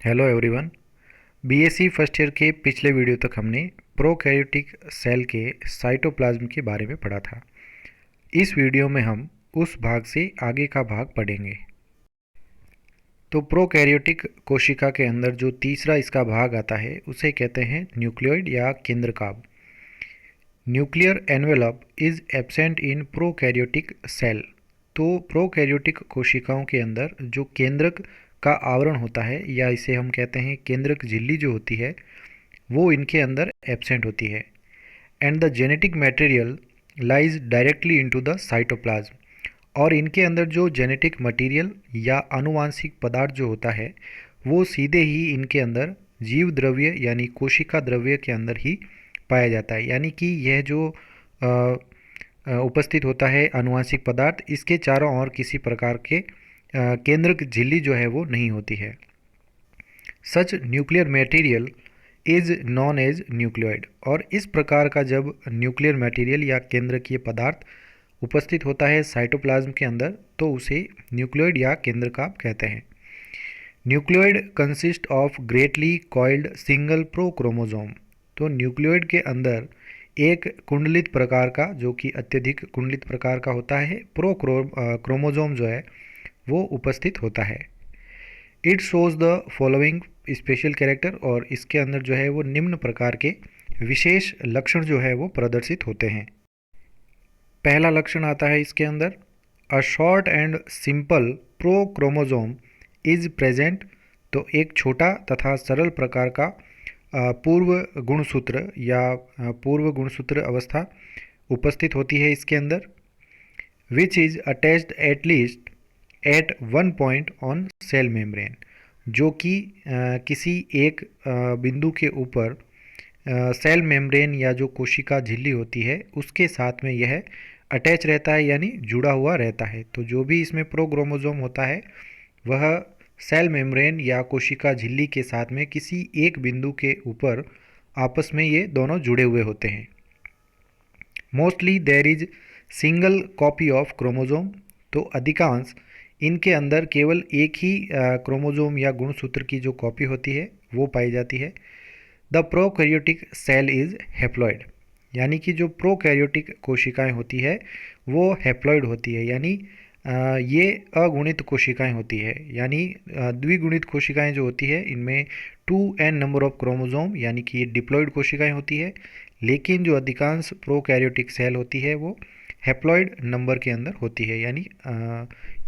Hello everyone. BSc first year के पिछले video तक हमने प्रोकैरियोटिक सेल के साइटोप्लाज्म के बारे में पढ़ा था। इस वीडियो में हम उस भाग से आगे का भाग पढ़ेंगे। तो प्रोकैरियोटिक कोशिका के अंदर जो तीसरा इसका भाग आता है उसे कहते हैं न्यूक्लियोइड या केंद्रकाभ। Nuclear envelope is absent in prokaryotic cell. तो प्रोकैरियोटिक कोशिकाओं के अंदर जो केंद्रक का आवरण होता है या इसे हम कहते हैं केंद्रक झिल्ली जो होती है वो इनके अंदर एब्सेंट होती है। And the genetic material lies directly into the cytoplasm. और इनके अंदर जो जेनेटिक मटेरियल या आनुवांशिक पदार्थ जो होता है वो सीधे ही इनके अंदर जीव द्रव्य यानी कोशिका द्रव्य के अंदर ही पाया जाता है। यानी कि यह जो उपस्थित होता है आनुवांशिक पदार्थ, इसके चारों ओर किसी प्रकार के केंद्रक झिल्ली जो है वो नहीं होती है। Such nuclear material is known as nucleoid. और इस प्रकार का जब न्यूक्लियर मटेरियल या केंद्रकीय पदार्थ उपस्थित होता है साइटोप्लाज्म के अंदर तो उसे न्यूक्लियोइड या केंद्रकाभ कहते हैं। Nucleoid consist of greatly coiled single prochromosome. तो न्यूक्लियोइड के अंदर एक कुंडलित प्रकार का, जो कि अत्यधिक कुंडलित प्रकार का होता है, क्रोमोसोम जो है वो उपस्थित होता है। It shows the following special character. और इसके अंदर जो है वो निम्न प्रकार के विशेष लक्षण जो है वो प्रदर्शित होते हैं। पहला लक्षण आता है इसके अंदर, a short and simple prochromosome is present. तो एक छोटा तथा सरल प्रकार का पूर्व गुणसूत्र या पूर्व गुणसूत्र अवस्था उपस्थित होती है इसके अंदर। Which is attached at least at one point on sale membrane. जो कि किसी एक बिंदु के ऊपर सेल मेम्ब्रेन या जो कोशिका झिल्ली होती है उसके साथ में यह अटैच रहता है यानी जुड़ा हुआ रहता है। तो जो भी इसमें प्रोक्रोमोसोम होता है वह सेल मेम्ब्रेन या कोशिका झिल्ली के साथ में किसी एक बिंदु के ऊपर आपस में ये दोनों जुड़े हुए होते हैं। Mostly there is single copy of chromosome. तो अधिकांश इनके अंदर केवल एक ही क्रोमोसोम या गुणसूत्र की जो कॉपी होती है वो पाई जाती है। The prokaryotic cell is haploid. यानी कि जो प्रोकैरियोटिक कोशिकाएं होती है वो हैप्लॉइड होती है, यानी ये अगुणित कोशिकाएं होती है। यानी द्विगुणित कोशिकाएं जो होती है इनमें 2n नंबर ऑफ क्रोमोसोम यानी कि ये डिप्लॉइड कोशिकाएं होती है। लेकिन जो अधिकांश प्रोकैरियोटिक सेल होती है वो हैप्लॉइड नंबर के अंदर होती है, यानी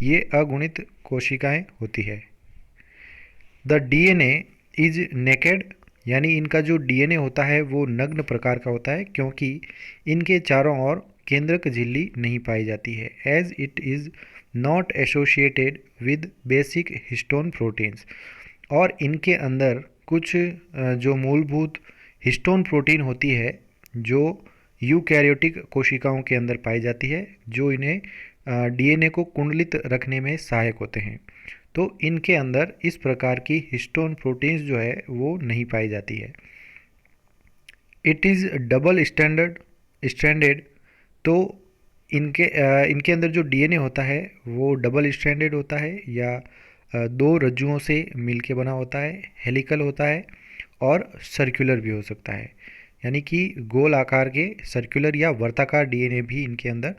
ये अगुणित कोशिकाएं होती है। The DNA is naked. यानी इनका जो डीएनए होता है वो नग्न प्रकार का होता है क्योंकि इनके चारों ओर केंद्रक झिल्ली नहीं पाई जाती है। As it is not associated with basic histone proteins. और इनके अंदर कुछ जो मूलभूत हिस्टोन प्रोटीन होती है जो यूकैरियोटिक कोशिकाओं के अंदर पाई जाती है, जो इन्हें डीएनए को कुंडलित रखने में सहायक होते हैं। तो इनके अंदर इस प्रकार की हिस्टोन प्रोटीन्स जो है वो नहीं पाई जाती है। It is double stranded. तो इनके अंदर जो डीएनए होता है वो डबल स्ट्रैंडेड होता है या दो रज्जुओं से मिलके बना होता है, हेलिकल होता है और सर्कुलर भी हो सकता है। यानी कि गोल आकार के सर्कुलर या वर्ताकार डीएनए भी इनके अंदर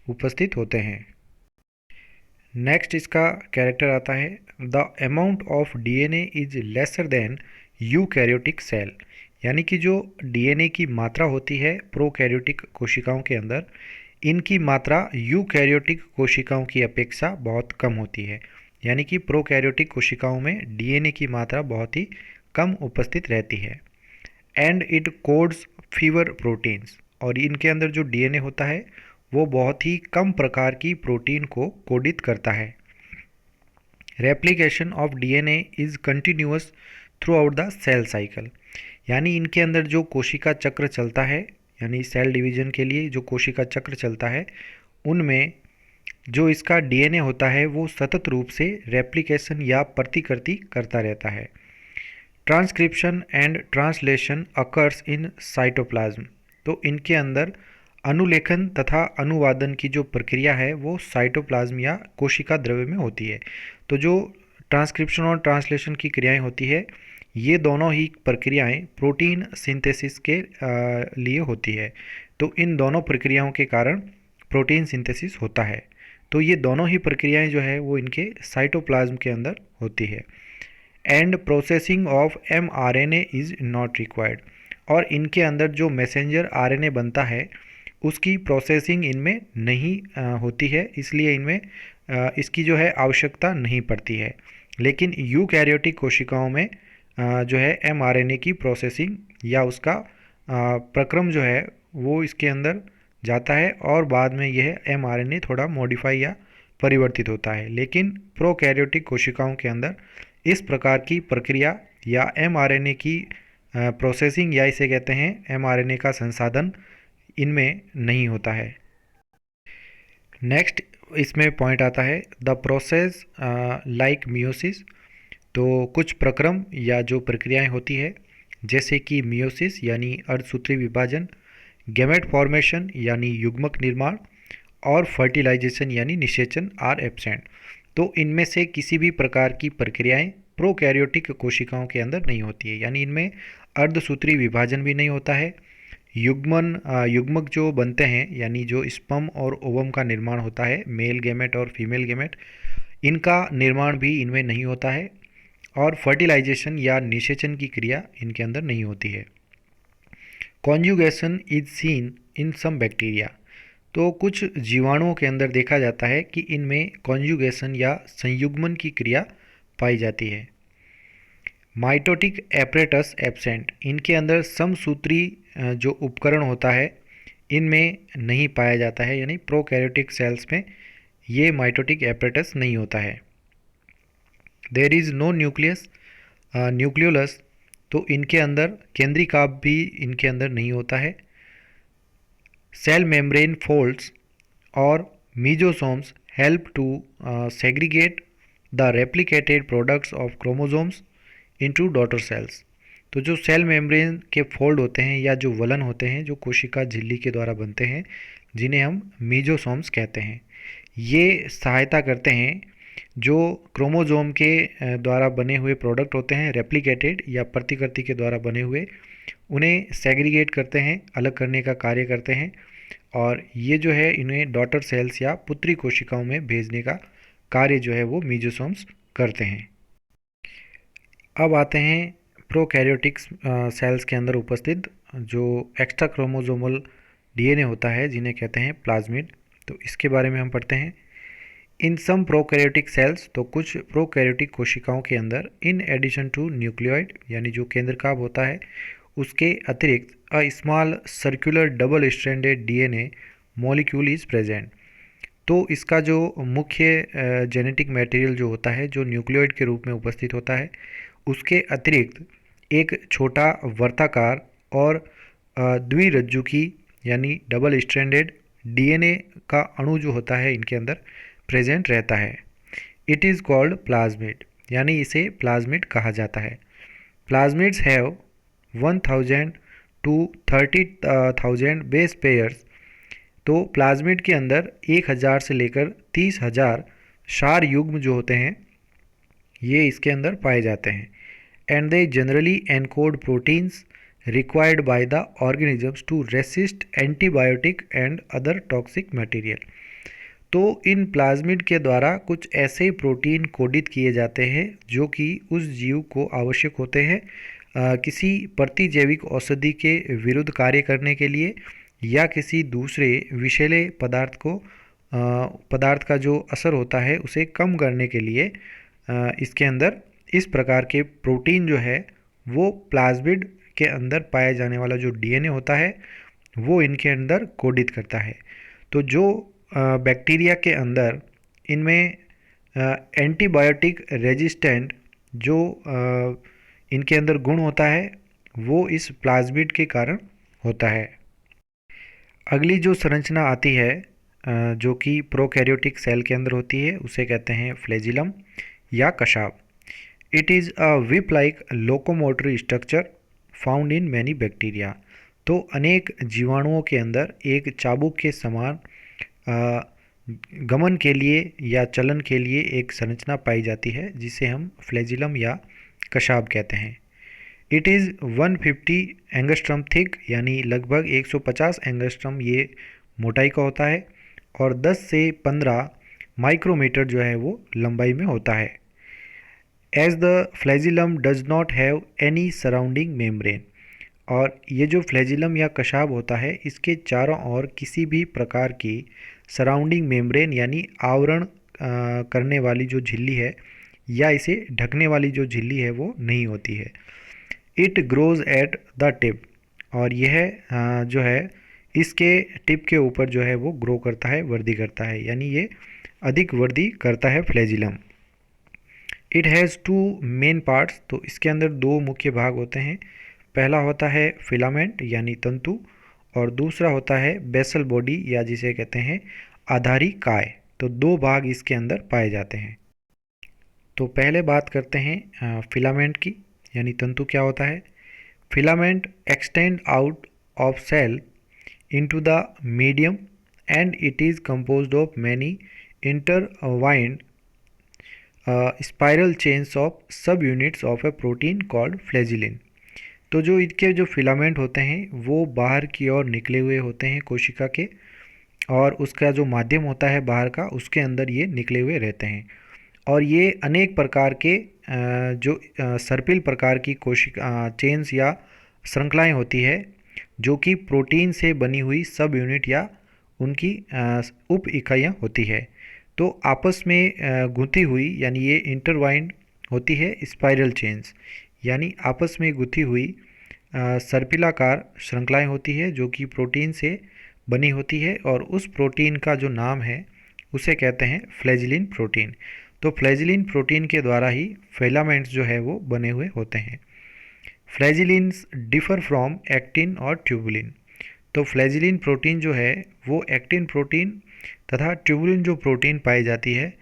उपस्थित होते हैं। नेक्स्ट इसका कैरेक्टर आता है, the amount of DNA is lesser than eukaryotic cell. यानी कि जो डीएनए की मात्रा होती है प्रोकैरियोटिक कोशिकाओं के अंदर, इनकी मात्रा यूकैरियोटिक कोशिकाओं की अपेक्षा बहुत कम होती है। यानी कि प्रोकैरियोटिक कोशिकाओं में डीएनए की मात्रा बहुत ही कम उपस्थित रहती है। And it codes fever proteins. और इनके अंदर जो डीएनए होता है वो बहुत ही कम प्रकार की प्रोटीन को कोडित करता है। Replication of DNA is continuous throughout the cell cycle. यानी इनके अंदर जो कोशिका चक्र चलता है, यानी सेल डिवीजन के लिए जो कोशिका चक्र चलता है उनमें जो इसका डीएनए होता है वो सतत रूप से रेप्लिकेशन या प्रतिकृति करता रहता है। Transcription and translation occurs in cytoplasm. तो इनके अंदर अनुलेखन तथा अनुवादन की जो प्रक्रिया है वो साइटोप्लाज्म या कोशिका द्रव्य में होती है। तो जो ट्रांसक्रिप्शन और ट्रांसलेशन की क्रियाएं होती है, ये दोनों ही प्रक्रियाएं प्रोटीन सिंथेसिस के लिए होती है। तो इन दोनों प्रक्रियाओं के कारण प्रोटीन सिंथेसिस होता है। तो ये दोनों ही प्रक्रियाएं जो है वो इनके साइटोप्लाज्म के अंदर होती है। And processing of mRNA is not required. और इनके अंदर जो मैसेंजर आरएनए बनता है उसकी प्रोसेसिंग इनमें नहीं होती है, इसलिए इनमें इसकी जो है आवश्यकता नहीं पड़ती है। लेकिन यूकैरियोटिक कोशिकाओं में जो है mRNA की प्रोसेसिंग या उसका प्रक्रम जो है वो इसके अंदर जाता है और बाद में यह mRNA थोड़ा मॉडिफाई या परिवर्तित होता है। लेकिन प्रोकैरियोटिक कोशिकाओं के अंदर इस प्रकार की प्रक्रिया या mRNA की प्रोसेसिंग या इसे कहते हैं mRNA का संसाधन इनमें नहीं होता है। नेक्स्ट इसमें पॉइंट आता है द प्रोसेस लाइक मियोसिस। तो कुछ प्रक्रम या जो प्रक्रियाएं होती है जैसे कि मियोसिस यानी अर्धसूत्री विभाजन, गैमेट फॉर्मेशन यानी युग्मक निर्माण और फर्टिलाइजेशन यानी निषेचन आर एब्सेंट। तो इनमें से किसी भी प्रकार की प्रक्रियाएं प्रोकैरियोटिक कोशिकाओं के अंदर नहीं होती है, यानी इनमें अर्धसूत्री विभाजन भी नहीं होता है। युग्मक जो बनते हैं यानी जो स्पर्म और ओवम का निर्माण होता है, मेल गैमेट और फीमेल गैमेट, इनका निर्माण भी इनमें नहीं होता है। और फर्टिलाइजेशन या निषेचन की क्रिया इनके अंदर नहीं होती है। Conjugation is seen in some bacteria. तो कुछ जीवाणुओं के अंदर देखा जाता है कि इनमें कॉन्जुगेशन या संयुग्मन की क्रिया पाई जाती है। Mitotic apparatus absent. इनके अंदर समसूत्री जो उपकरण होता है इनमें नहीं पाया जाता है, यानी प्रोकैरियोटिक सेल्स में ये माइटोटिक एपरेटस नहीं होता है। There is no nucleolus. तो इनके अंदर केंद्रिकाभ भी इनके अंदर नहीं होता है। सेल मेम्ब्रेन फोल्ड्स और mesosomes help to segregate the replicated products of chromosomes into daughter cells. तो जो सेल मेम्ब्रेन के फोल्ड होते हैं या जो वलन होते हैं जो कोशिका झिल्ली के द्वारा बनते हैं, जिन्हें हम मीजोसोम्स कहते हैं, ये सहायता करते हैं जो क्रोमोसोम के द्वारा बने हुए प्रोडक्ट होते हैं, रेप्लिकेटेड या प्रतिकृति के द्वारा बने हुए, उन्हें सेग्रीगेट करते हैं, अलग करने का कार्य करते हैं। और ये जो है इन्हें डॉटर सेल्स या पुत्री कोशिकाओं में भेजने का कार्य जो है वो मीजोसोम्स करते हैं। अब आते हैं प्रोकैरियोटिक सेल्स के अंदर उपस्थित जो एक्स्ट्रा क्रोमोसोमल डीएनए होता है जिन्हें कहते हैं प्लाज्मिड। तो इसके बारे में हम पढ़ते हैं। इन सम प्रोकैरियोटिक सेल्स, तो कुछ प्रोकैरियोटिक कोशिकाओं के अंदर इन एडिशन टू न्यूक्लियोइड यानी जो केंद्रकाभ होता है उसके अतिरिक्त a small circular double stranded DNA molecule is present. तो इसका जो मुख्य जेनेटिक मटेरियल जो होता है जो न्यूक्लियोइड के रूप में उपस्थित होता है, उसके अतिरिक्त एक छोटा वर्ताकार और द्विरज्जुकी यानी डबल स्ट्रैंडेड डीएनए का अणु जो होता है इनके अंदर प्रेजेंट रहता है। इट इज़ कॉल्ड प्लाज्मिड, यानी इसे प्लाज्मिड कहा जाता है। Plasmids have 1000 to 30,000 base pairs. तो प्लाज्मिड के अंदर 1000 से लेकर 30,000 क्षार युग्म जो होते हैं ये इसके अंदर पाए जाते हैं। And they generally encode proteins required by the organisms to resist antibiotic and other toxic material. तो इन प्लाज्मिड के द्वारा कुछ ऐसे प्रोटीन कोडित किए जाते हैं जो कि उस जीव को आवश्यक होते हैं किसी प्रतिजैविक औषधि के विरुद्ध कार्य करने के लिए या किसी दूसरे विषैले पदार्थ का जो असर होता है उसे कम करने के लिए इसके अंदर इस प्रकार के प्रोटीन जो है वो प्लाज्मिड के अंदर पाया जाने वाला जो डीएनए होता है वो इनके अंदर कोडित करता है। तो जो बैक्टीरिया के अंदर इनमें एंटीबायोटिक रेजिस्टेंट जो इनके अंदर गुण होता है वो इस प्लाज्मिड के कारण होता है। अगली जो संरचना आती है जो कि प्रोकैरियोटिक सेल के अंदर होती है उसे कहते हैं फ्लैजिलम या कशाब। It is a whip like locomotory structure found in many bacteria. तो अनेक जीवाणुओं के अंदर एक चाबुक के समान गमन के लिए या चलन के लिए एक संरचना पाई जाती है जिसे हम फ्लैजिलम या कशाब कहते हैं। इट इज़ 150 एंगस्ट्रम थिक, यानी लगभग 150 एंगस्ट्रम ये मोटाई का होता है, और 10 से 15 माइक्रोमीटर जो है वो लंबाई में होता है। As the flagellum does not have any surrounding membrane, और ये जो फ्लैजिलम या कशाब होता है इसके चारों ओर किसी भी प्रकार की सराउंडिंग मेम्ब्रेन यानी आवरण करने वाली जो झिल्ली है या इसे ढकने वाली जो झिल्ली है वो नहीं होती है। It grows at the tip, और यह जो है इसके टिप के ऊपर जो है वो ग्रो करता है, वृद्धि करता है, यानी ये अधिक वृद्धि करता है flagellum. It has two main parts, तो इसके अंदर दो मुख्य भाग होते हैं। पहला होता है फिलामेंट यानी तंतु, और दूसरा होता है बेसल बॉडी या जिसे कहते हैं आधारी काय। तो दो भाग इसके अंदर पाए जाते हैं। तो पहले बात करते हैं फिलामेंट की, यानी तंतु क्या होता है। Filament extend out of cell into the medium and it is composed of many intertwined spiral chains of subunits of a protein called flagellin. तो जो इनके जो फिलामेंट होते हैं वो बाहर की ओर निकले हुए होते हैं कोशिका के, और उसका जो माध्यम होता है बाहर का उसके अंदर ये निकले हुए रहते हैं, और ये अनेक प्रकार के जो सर्पिल प्रकार की कोशिका चेन्स या श्रृंखलाएं होती है जो कि प्रोटीन से बनी हुई सब यूनिट या उनकी उप इकाइयाँ होती है। तो आपस में गुंथी हुई, यानी ये इंटरवाइंड होती है स्पाइरल चेन्स, यानी आपस में गुंथी हुई सर्पिलाकार श्रृंखलाएं होती है जो कि प्रोटीन से बनी होती है, और उस प्रोटीन का जो नाम है उसे कहते हैं फ्लैजिलिन प्रोटीन। तो फ्लैजिलिन प्रोटीन के द्वारा ही फिलामेंट्स जो है वो बने हुए होते हैं। फ्लैजिलिन्स डिफर फ्रॉम एक्टिन और ट्यूबुलिन। तो फ्लैजिलिन प्रोटीन जो है वो एक्टिन प्रोटीन तथा ट्यूबुलिन जो प्रोटीन पाई जाती है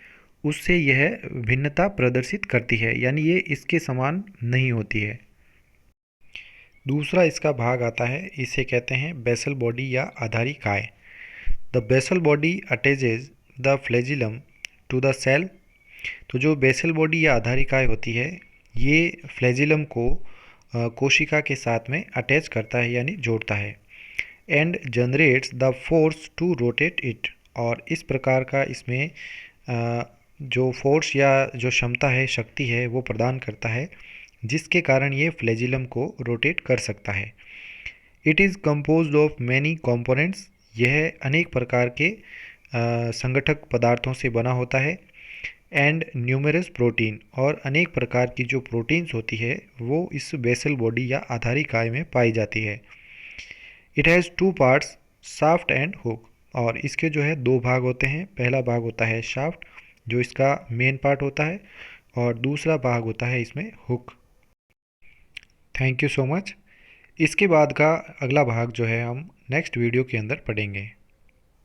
उससे यह भिन्नता प्रदर्शित करती है, यानी ये इसके समान नहीं होती है। दूसरा इसका भाग आता है, इसे कहते हैं बेसल बॉडी या आधारी काय। The basal body attaches the flagellum to the cell. तो जो बेसल बॉडी या आधारी काय होती है ये फ्लैजिलम को कोशिका के साथ में अटैच करता है यानी जोड़ता है। And generates the force to rotate it, और इस प्रकार का इसमें जो फोर्स या जो क्षमता है, शक्ति है, वो प्रदान करता है जिसके कारण ये फ्लैजिलम को रोटेट कर सकता है। It is composed of many components, यह अनेक प्रकार के संगठक पदार्थों से बना होता है। एंड न्यूमरस प्रोटीन, और अनेक प्रकार की जो प्रोटीन्स होती है वो इस बेसल बॉडी या आधारी काय में पाई जाती है। It has two parts, shaft and hook, और इसके जो है दो भाग होते हैं। पहला भाग होता है शाफ्ट जो इसका मेन पार्ट होता है, और दूसरा भाग होता है इसमें hook. Thank you so much. इसके बाद का अगला भाग जो है हम नेक्स्ट वीडियो के अंदर पढ़ेंगे।